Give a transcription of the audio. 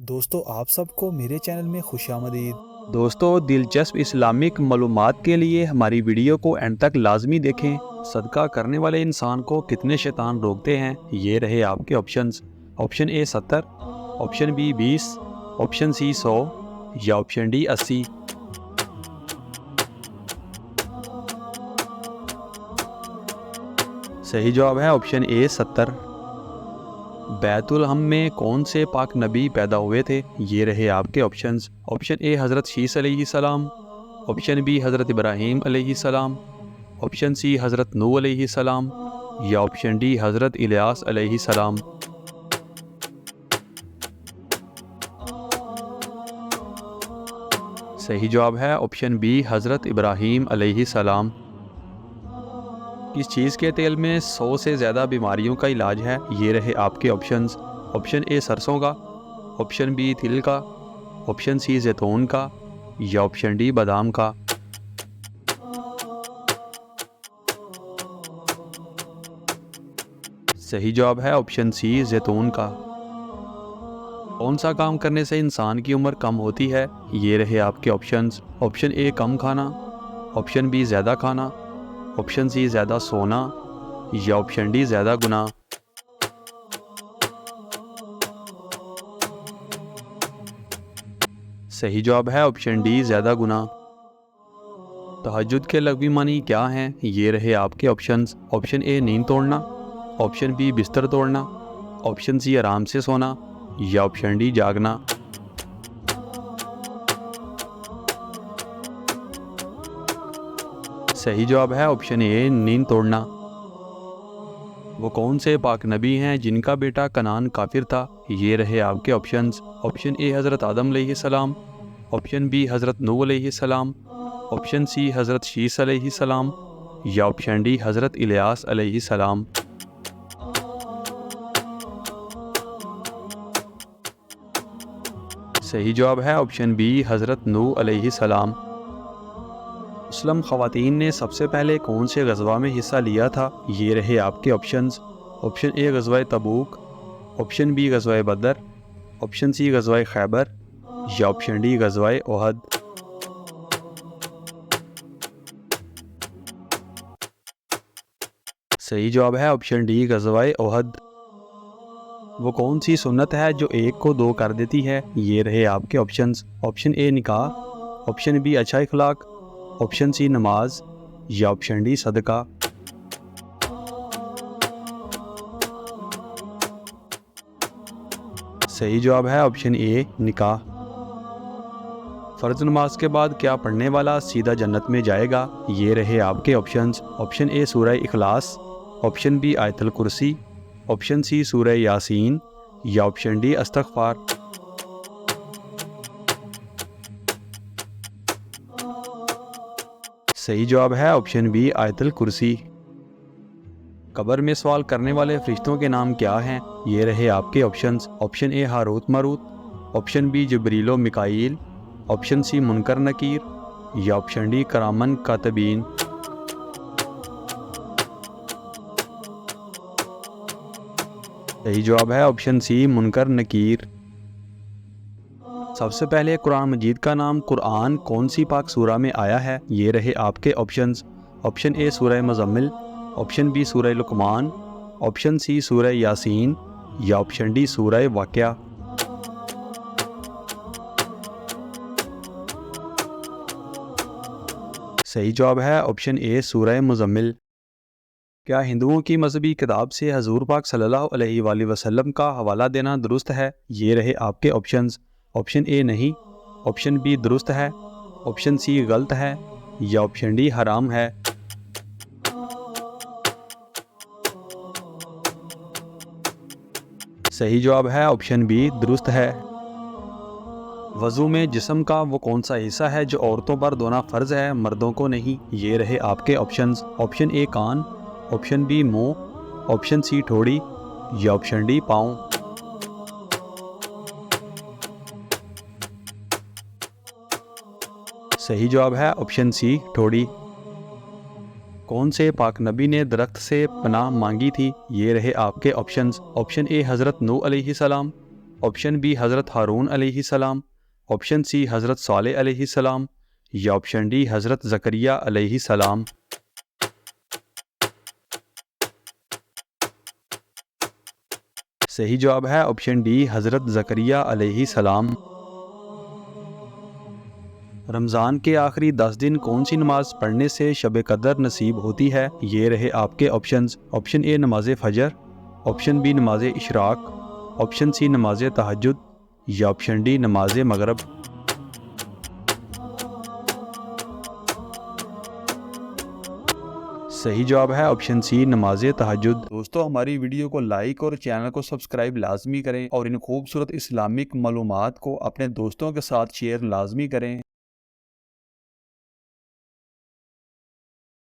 दोस्तों आप सबको मेरे चैनल में खुशामदीद। दोस्तों, दिलचस्प इस्लामिक मालूमात के लिए हमारी वीडियो को एंड तक लाजमी देखें। सदका करने वाले इंसान को कितने शैतान रोकते हैं, ये रहे आपके options. Option A 70, option B 20, option C 100 या ऑप्शन डी 80। सही जवाब है ऑप्शन ए 70। बैतुल हम में कौन से पाक नबी पैदा हुए थे, ये रहे आपके ऑप्शंस। ऑप्शन ए हज़रत शीस अलैहिस्सलाम, ऑप्शन बी हज़रत इब्राहीम अलैहिस्सलाम, ऑप्शन सी हज़रत नूह अलैहिस्सलाम या ऑप्शन डी हज़रत इलियास अलैहिस्सलाम। सही जवाब है ऑप्शन बी हज़रत इब्राहीम अलैहिस्सलाम। किस चीज़ के तेल में 100 से ज़्यादा बीमारियों का इलाज है, ये रहे आपके ऑप्शंस। ऑप्शन ए सरसों का, ऑप्शन बी तिल का, ऑप्शन सी जैतून का या ऑप्शन डी बादाम का। सही जवाब है ऑप्शन सी जैतून का। कौन सा काम करने से इंसान की उम्र कम होती है, ये रहे आपके ऑप्शंस। ऑप्शन ए कम खाना, ऑप्शन बी ज़्यादा खाना, ऑप्शन सी ज़्यादा सोना या ऑप्शन डी ज़्यादा गुनाह। सही जवाब है ऑप्शन डी ज़्यादा गुनाह। तहज्जुद के लग़वी मानी क्या हैं, ये रहे आपके ऑप्शंस। ऑप्शन ए नींद तोड़ना, ऑप्शन बी बिस्तर तोड़ना, ऑप्शन सी आराम से सोना या ऑप्शन डी जागना। सही जवाब है ऑप्शन ए नींद तोड़ना। वो कौन से पाक नबी हैं जिनका बेटा कनान काफिर था, ये रहे आपके ऑप्शंस। ऑप्शन ए हज़रत आदम अलैहिस्सलाम, ऑप्शन बी हज़रत नूह अलैहिस्सलाम, ऑप्शन सी हज़रत शीस अलैहिस्सलाम या ऑप्शन डी हज़रत इलियास अलैहिस्सलाम। सही जवाब है ऑप्शन बी हज़रत नूह अलैहिस्सलाम। मुस्लिम ख़वातीन ने सबसे पहले कौन से ग़ज़वा में हिस्सा लिया था, ये रहे आपके ऑप्शंस। ऑप्शन ए ग़ज़वा तबूक, ऑप्शन बी ग़ज़वा बदर, ऑप्शन सी ग़ज़वा खैबर या ऑप्शन डी ग़ज़वा ओहद। सही जवाब है ऑप्शन डी ग़ज़वा ओहद। वो कौन सी सुन्नत है जो एक को दो कर देती है, ये रहे आपके ऑप्शंस। ऑप्शन ए निकाह, ऑप्शन बी अच्छा इखलाक, ऑप्शन सी नमाज या ऑप्शन डी सदका। सही जवाब है ऑप्शन ए निकाह। फ़र्ज नमाज के बाद क्या पढ़ने वाला सीधा जन्नत में जाएगा, ये रहे आपके ऑप्शंस। ऑप्शन ए सूरह इखलास, ऑप्शन बी आयतुल कुर्सी, ऑप्शन सी सूरह यासीन या ऑप्शन डी इस्तग़फ़ार। सही जवाब है ऑप्शन बी आयतुल कुर्सी। कब्र में सवाल करने वाले फरिश्तों के नाम क्या हैं, ये रहे आपके options. Option A Harut Marut, option B Jibril Mikail, option C Munkar Nakir या ऑप्शन डी करामन कातबीन। सही जवाब है ऑप्शन सी मुनकर नकीर। सबसे पहले कुरान मजीद का नाम कुरान कौन सी पाक सूरा में आया है, ये रहे आपके ऑप्शंस। ऑप्शन ए सूरह मुज़म्मिल, ऑप्शन बी सूरह लुक़मान, ऑप्शन सी सूरह यासीन या ऑप्शन डी सूरह वाक़िया। सही जवाब है ऑप्शन ए सूरह मुज़म्मिल। क्या हिंदुओं की मजहबी किताब से हजूर पाक सल्लल्लाहु अलैहि वसल्लम का हवाला देना दुरुस्त है, ये रहे आपके ऑप्शंस। ऑप्शन ए नहीं, ऑप्शन बी दुरुस्त है, ऑप्शन सी गलत है या ऑप्शन डी हराम है। सही जवाब है ऑप्शन बी दुरुस्त है। वज़ू में जिस्म का वो कौन सा हिस्सा है जो औरतों पर धोना फ़र्ज है, मर्दों को नहीं, ये रहे आपके ऑप्शंस। ऑप्शन ए कान, ऑप्शन बी मुंह, ऑप्शन सी ठोड़ी या ऑप्शन डी पाँव। सही जवाब है ऑप्शन सी ठोड़ी। कौन से पाक नबी ने दरख्त से पनाह मांगी थी, ये रहे आपके ऑप्शंस। ऑप्शन ए हज़रत नूह अलैहिस्सलाम, ऑप्शन बी हज़रत हारून अलैहिस्सलाम, ऑप्शन सी हज़रत सालेह अलैहिस्सलाम या ऑप्शन डी हज़रत ज़करिया अलैहिस्सलाम। सही जवाब है ऑप्शन डी हज़रत ज़करिया अलैहिस्सलाम। रमज़ान के आखिरी 10 दिन कौन सी नमाज पढ़ने से शब कदर नसीब होती है? ये रहे आपके ऑप्शंस। ऑप्शन ए नमाज फ़जर, ऑप्शन बी नमाज इशराक, ऑप्शन सी नमाज तहज्जुद या ऑप्शन डी नमाज मगरब। सही जवाब है ऑप्शन सी नमाज तहज्जुद। दोस्तों, हमारी वीडियो को लाइक और चैनल को सब्सक्राइब लाजमी करें और इन खूबसूरत इस्लामिक मालूमात को अपने दोस्तों के साथ शेयर लाजमी करें।